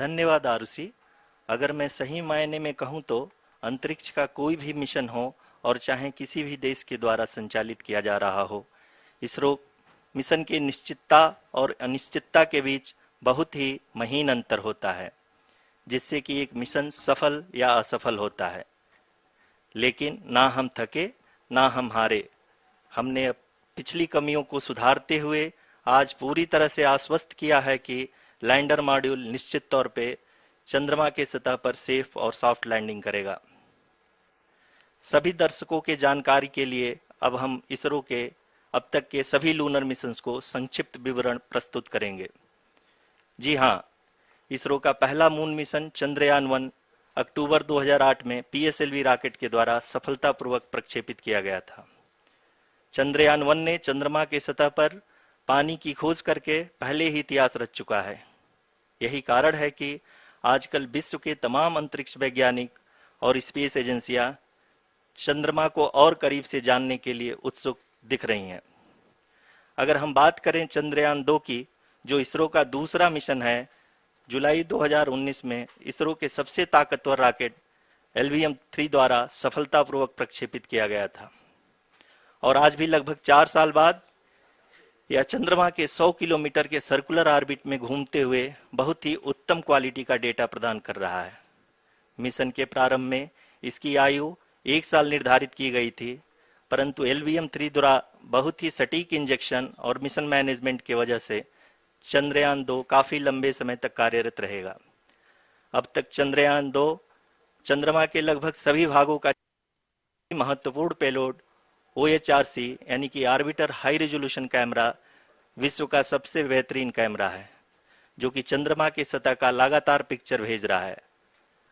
धन्यवाद आरुषि। अगर मैं सही मायने में कहूं तो अंतरिक्ष का कोई भी मिशन हो और चाहे किसी भी देश के द्वारा संचालित किया जा रहा हो, इसरो मिशन की निश्चितता और अनिश्चितता के बीच बहुत ही महीन अंतर होता है, जिससे कि एक मिशन सफल या असफल होता है। लेकिन ना हम थके ना हम हारे। हमने पिछली कमियों को सुधारते हुए आज पूरी तरह से आश्वस्त किया है कि लैंडर मॉड्यूल निश्चित तौर पे चंद्रमा के सतह पर सेफ और सॉफ्ट लैंडिंग करेगा। सभी दर्शकों के जानकारी के लिए अब हम इसरो के अब तक के सभी लूनर मिशंस को संक्षिप्त विवरण प्रस्तुत करेंगे। जी हाँ, इसरो का पहला मून मिशन चंद्रयान-1 अक्टूबर 2008 में पीएसएलवी रॉकेट के द्वारा सफलतापूर्वक प्रक्षेपित किया गया था। चंद्रयान-1 ने चंद्रमा के सतह पर पानी की खोज करके पहले ही इतिहास रच चुका है। यही कारण है कि आजकल विश्व के तमाम अंतरिक्ष वैज्ञानिक और स्पेस एजेंसियां चंद्रमा को और करीब से जानने के लिए उत्सुक दिख रही हैं। अगर हम बात करें चंद्रयान-2 की, जो इसरो का दूसरा मिशन है, जुलाई 2019 में इसरो के सबसे ताकतवर रॉकेट LVM-3 द्वारा सफलतापूर्वक प्रक्षेपित किया गया था और आज भी लगभग 4 साल बाद यह चंद्रमा के 100 किलोमीटर के सर्कुलर ऑर्बिट में घूमते हुए बहुत ही उत्तम क्वालिटी का डेटा प्रदान कर रहा है। मिशन के प्रारंभ में इसकी आयु 1 साल निर्धारित की गई थी, परंतु LVM-3 द्वारा बहुत ही सटीक इंजेक्शन और मिशन मैनेजमेंट की वजह से चंद्रयान-2 काफी लंबे समय तक कार्यरत रहेगा। अब तक चंद्रयान-2 चंद्रमा के लगभग सभी भागों का महत्वपूर्ण पेलोड OHRC यानी कि ऑर्बिटर हाई रेजोल्यूशन कैमरा विश्व का सबसे बेहतरीन कैमरा है, जो कि चंद्रमा के सतह का लगातार पिक्चर भेज रहा है।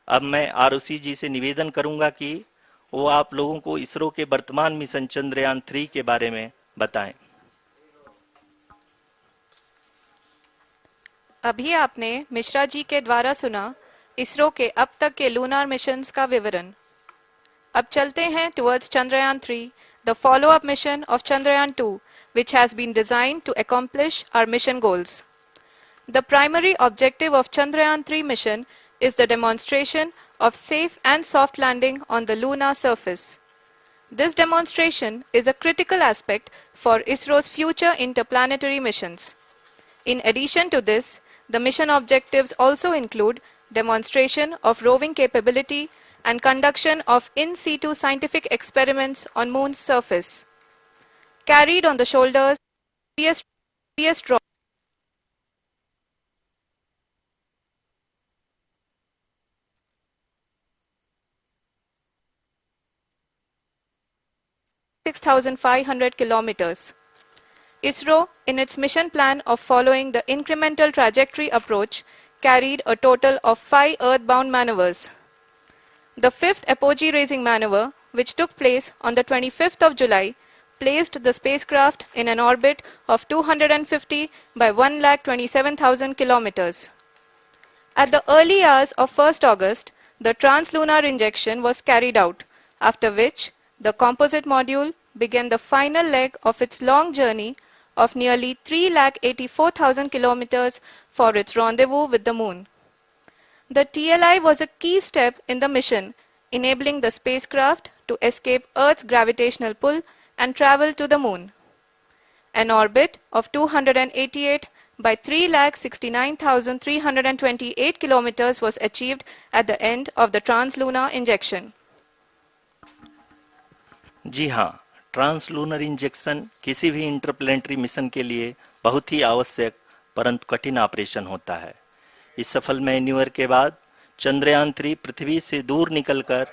अब मैं आरुषि जी से निवेदन करूंगा कि वो आप लोगों को इसरो के वर्तमान मिशन चंद्रयान-3 के बारे में बताएं। अभी आपने मिश्रा जी के द्वारा सुना इसरो के अब तक के लूनार मिशंस का विवरण। अब चलते हैं towards Chandrayaan-3, the follow-up mission of Chandrayaan-2, which has been designed to accomplish our mission goals. The primary objective of Chandrayaan-3 mission is the demonstration of safe and soft landing on the lunar surface. This demonstration is a critical aspect for ISRO's future interplanetary missions. In addition to this, the mission objectives also include demonstration of roving capability and conduction of in situ scientific experiments on Moon's surface. Carried on the shoulders, previous drop 6,500 kilometers. ISRO, in its mission plan of following the incremental trajectory approach, carried a total of 5 earthbound maneuvers. The fifth apogee-raising maneuver, which took place on the 25th of July, placed the spacecraft in an orbit of 250 by 1,27,000 kilometers. At the early hours of 1st August, the translunar injection was carried out, after which the composite module began the final leg of its long journey of nearly 3,84,000 kilometers for its rendezvous with the Moon. The TLI was a key step in the mission, enabling the spacecraft to escape Earth's gravitational pull and travel to the Moon. An orbit of 288 by 3,69,328 kilometers was achieved at the end of the translunar injection. जी हाँ, translunar injection किसी भी interplanetary mission के लिए बहुत ही आवश्यक परंतु कठिन operation होता है। इस सफल मैन्यूवर के बाद चंद्रयान-3 पृथ्वी से दूर निकलकर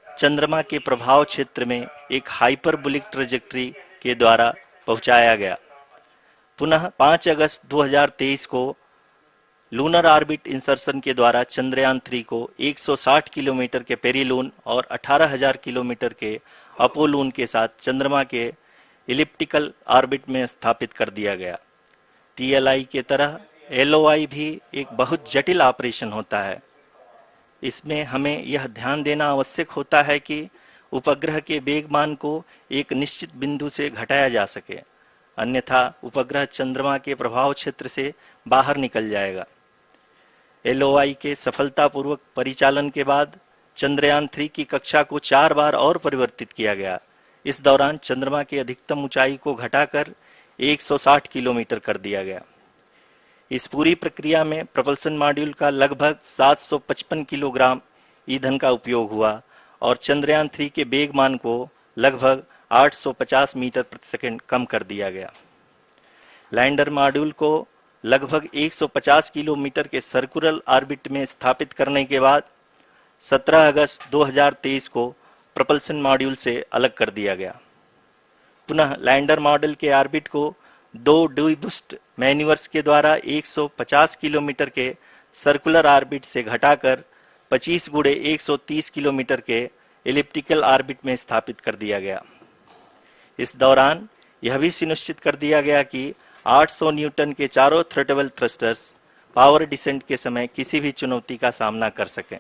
चंद्रमा के प्रभाव क्षेत्र में एक हाइपरबोलिक ट्रेजेक्टरी के द्वारा पहुंचाया गया। पुनः 5 अगस्त 2023 को लूनर ऑर्बिट इंसर्शन के द्वारा चंद्रयान-3 को 160 किलोमीटर के पेरिलून और 18,000 किलोमीटर के अपोलून के साथ चंद्रमा के इलिप्टिकल ऑर्बिट में स्थापित कर दिया गया। TLI के तरह LOI भी एक बहुत जटिल ऑपरेशन होता है। इसमें हमें यह ध्यान देना आवश्यक होता है कि उपग्रह के वेगमान को एक निश्चित बिंदु से घटाया जा सके, अन्यथा उपग्रह चंद्रमा के प्रभाव क्षेत्र से बाहर निकल जाएगा। LOI के सफलतापूर्वक परिचालन के बाद चंद्रयान 3 की कक्षा को 4 बार और परिवर्तित किया गया। इस दौरान चंद्रमा की अधिकतम ऊंचाई को घटाकर 160 किलोमीटर कर दिया गया। इस पूरी प्रक्रिया में प्रपल्सन मॉड्यूल का लगभग 755 किलोग्राम ईंधन का उपयोग हुआ और चंद्रयान 3 के वेगमान को लगभग 850 मीटर प्रति सेकंड कम कर दिया गया। लैंडर मॉड्यूल को लगभग 150 किलोमीटर के सर्कुलर ऑर्बिट में स्थापित करने के बाद 17 अगस्त 2023 को प्रपल्सन मॉड्यूल से अलग कर दिया गया। पुनः लैंडर मॉड्यूल के ऑर्बिट को 2 डीबूस्ट मैन्यूवर्स के द्वारा 150 किलोमीटर के सर्कुलर ऑर्बिट से घटाकर 25 गुणे 130 किलोमीटर के एलिप्टिकल ऑर्बिट में स्थापित कर दिया गया। इस दौरान यह भी सुनिश्चित कर दिया गया कि 800 न्यूटन के चारों थ्रटेबल थ्रस्टर्स पावर डिसेंट के समय किसी भी चुनौती का सामना कर सकें।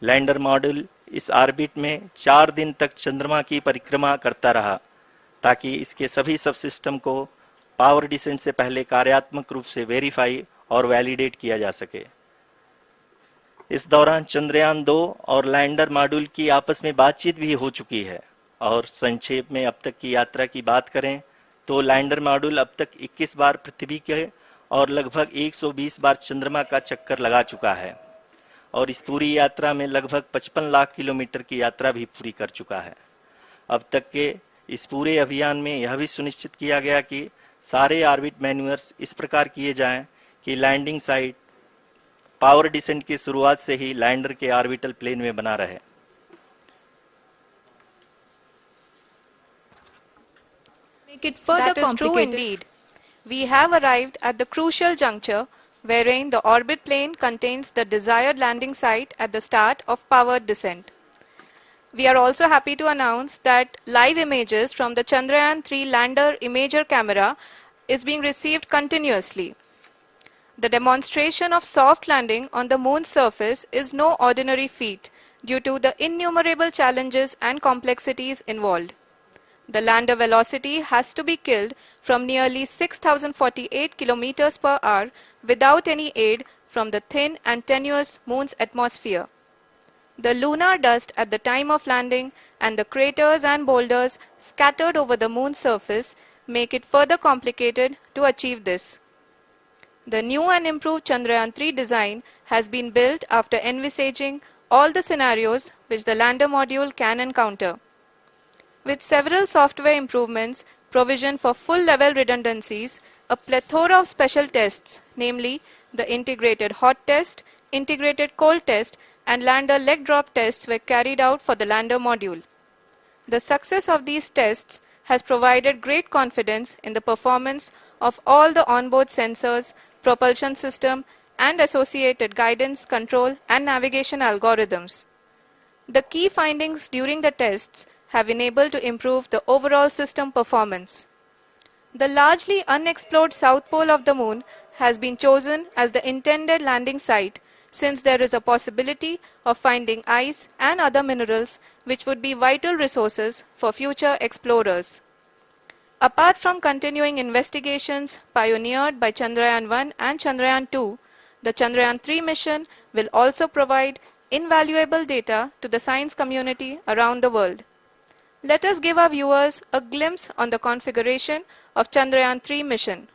लैंडर मॉड्यूल इस ऑर्बिट में 4 दिन तक चंद्रमा की परिक्रमा करता रहा ताकि इसके सभी सब सिस्टम को पावर डिसेंट से पहले कार्यात्मक रूप से वेरीफाई और वैलिडेट किया जा सके। इस दौरान चंद्रयान 2 और लैंडर मॉड्यूल की आपस में बातचीत भी हो चुकी है। और संक्षेप में अब तक की यात्रा की बात करें तो लैंडर मॉड्यूल अब तक 21 बार पृथ्वी के और लगभग 120 बार चंद्रमा का चक्कर लगा चुका है और इस पूरी यात्रा में लगभग 55 लाख किलोमीटर की यात्रा भी पूरी कर चुका है। अब तक के इस पूरे अभियान में यह भी सुनिश्चित किया गया कि सारे ऑर्बिट मैन्यूवर्स इस प्रकार किए जाएं कि लैंडिंग साइट पावर डिसेंट की शुरुआत से ही लैंडर के ऑर्बिटल प्लेन में बना रहे। Make it further That is true complicated. indeed. We have arrived at the crucial juncture wherein the orbit plane contains the desired landing site at the start of powered descent. We are also happy to announce that live images from the Chandrayaan 3 lander imager camera is being received continuously. The demonstration of soft landing on the moon's surface is no ordinary feat due to the innumerable challenges and complexities involved. The lander velocity has to be killed from nearly 6,048 kilometers per hour without any aid from the thin and tenuous moon's atmosphere. The lunar dust at the time of landing and the craters and boulders scattered over the moon's surface make it further complicated to achieve this. The new and improved Chandrayaan 3 design has been built after envisaging all the scenarios which the lander module can encounter. With several software improvements, provision for full-level redundancies, a plethora of special tests, namely the integrated hot test, integrated cold test, and lander leg drop tests were carried out for the lander module. The success of these tests has provided great confidence in the performance of all the onboard sensors, propulsion system, and associated guidance, control, and navigation algorithms. The key findings during the tests have enabled to improve the overall system performance. The largely unexplored south pole of the moon has been chosen as the intended landing site since there is a possibility of finding ice and other minerals which would be vital resources for future explorers. Apart from continuing investigations pioneered by Chandrayaan 1 and Chandrayaan 2, the Chandrayaan 3 mission will also provide invaluable data to the science community around the world. Let us give our viewers a glimpse on the configuration of Chandrayaan 3 mission.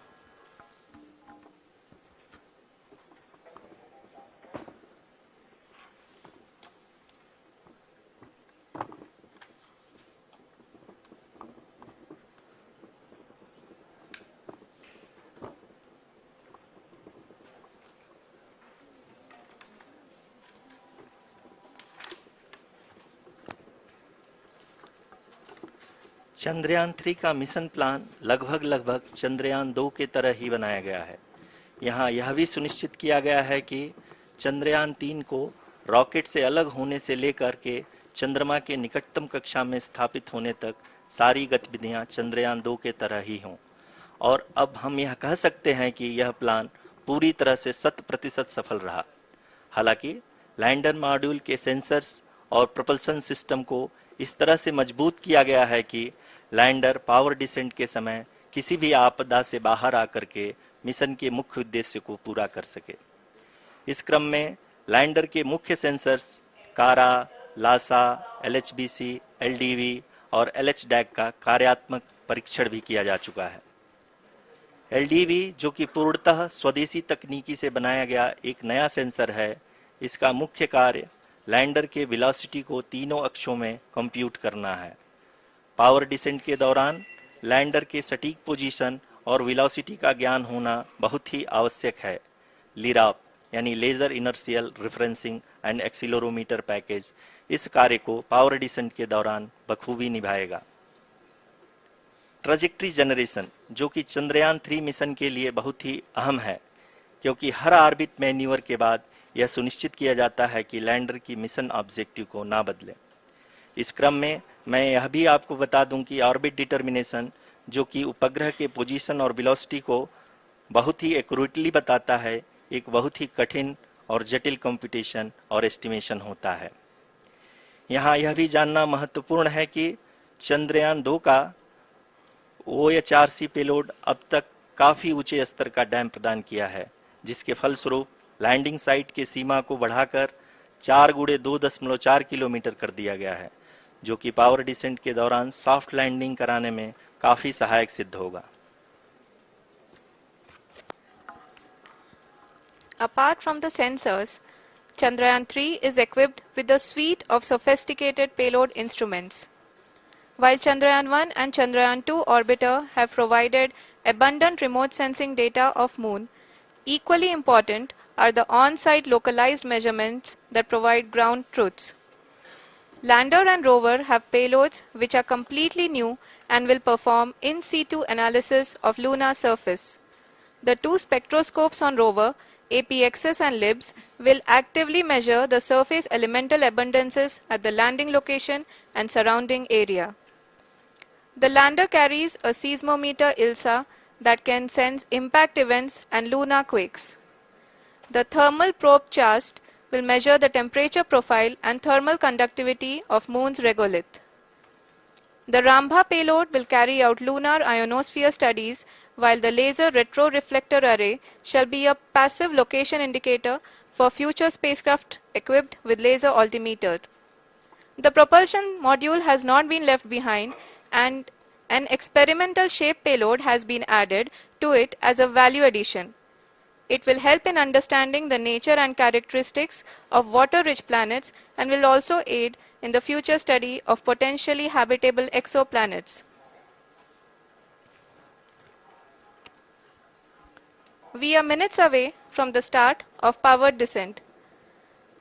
Chandrayaan 3 का mission plan लगभग चंद्रयान 2 के तरह ही बनाया गया है। यहाँ यह भी सुनिश्चित किया गया है कि चंद्रयान 3 को रॉकेट से अलग होने से लेकर के चंद्रमा के निकटतम कक्षा में स्थापित होने तक सारी गतिविधियां चंद्रयान 2 के तरह ही हों। और अब हम यह कह सकते हैं कि यह प्लान पूरी तरह से 100% सफल रहा। हालांकि लैंडर मॉड्यूल के सेंसर्स और प्रोपल्शन सिस्टम को इस तरह से मजबूत किया गया है कि लैंडर पावर डिसेंट के समय किसी भी आपदा से बाहर आकर के मिशन के मुख्य उद्देश्य को पूरा कर सके। इस क्रम में लैंडर के मुख्य सेंसर्स कारा, लासा, LHBC, LDV और LHDAC का कार्यात्मक परीक्षण भी किया जा चुका है। LDV जो कि पूर्णतः स्वदेशी तकनीकी से बनाया गया एक नया सेंसर है, इसका मुख्य कार्य लैंडर के वेलोसिटी को तीनों अक्षों में कंप्यूट करना है। पावर डिसेंट के दौरान लैंडर के सटीक पोजीशन और वेलोसिटी का ज्ञान होना बहुत ही आवश्यक है। लिराप यानी laser inertial referencing and accelerometer package इस कार्य को पावर डिसेंट के दौरान बखूबी निभाएगा। ट्रैजेक्टरी जनरेशन जो कि चंद्रयान 3 मिशन के लिए बहुत ही अहम है, क्योंकि हर ऑर्बिट मैन्यूवर के बाद यह सुनिश्चित किया जाता है कि लैंडर की मिशन ऑब्जेक्टिव को ना बदले। इस क्रम में मैं यह भी आपको बता दूं कि ऑर्बिट डिटर्मिनेशन जो कि उपग्रह के पोजीशन और वेलोसिटी को बहुत ही एक्यूरेटली बताता है, एक बहुत ही कठिन और जटिल कंप्यूटेशन और एस्टिमेशन होता है। यहाँ यह भी जानना महत्वपूर्ण है कि चंद्रयान 2 का OHRC पेलोड अब तक काफी ऊंचे स्तर का डैम प्रदान किया है, जिसके फलस्वरूप लैंडिंग साइट के सीमा को बढ़ाकर 4 × 2.4 किलोमीटर कर दिया गया है, जो कि पावर डिसेंट के दौरान सॉफ्ट लैंडिंग कराने में काफी सहायक सिद्ध होगा। Apart from the sensors, Chandrayaan 3 is equipped with a suite of sophisticated payload instruments. While Chandrayaan 1 and Chandrayaan 2 orbiter have provided abundant remote sensing data of Moon, equally important are the on-site localized measurements that provide ground truths. Lander and rover have payloads which are completely new and will perform in situ analysis of lunar surface. The two spectroscopes on rover, APXS and LIBS, will actively measure the surface elemental abundances at the landing location and surrounding area. The lander carries a seismometer ILSA that can sense impact events and lunar quakes. The thermal probe CHAST will measure the temperature profile and thermal conductivity of Moon's regolith. The Rambha payload will carry out lunar ionosphere studies, while the laser retroreflector array shall be a passive location indicator for future spacecraft equipped with laser altimeter. The propulsion module has not been left behind, and an experimental shape payload has been added to it as a value addition. It will help in understanding the nature and characteristics of water-rich planets and will also aid in the future study of potentially habitable exoplanets. We are minutes away from the start of powered descent.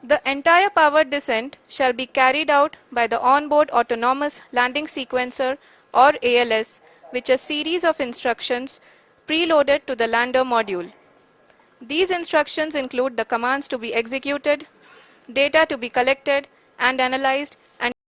The entire powered descent shall be carried out by the onboard autonomous landing sequencer or ALS, which is a series of instructions preloaded to the lander module. These instructions include the commands to be executed, data to be collected and analyzed,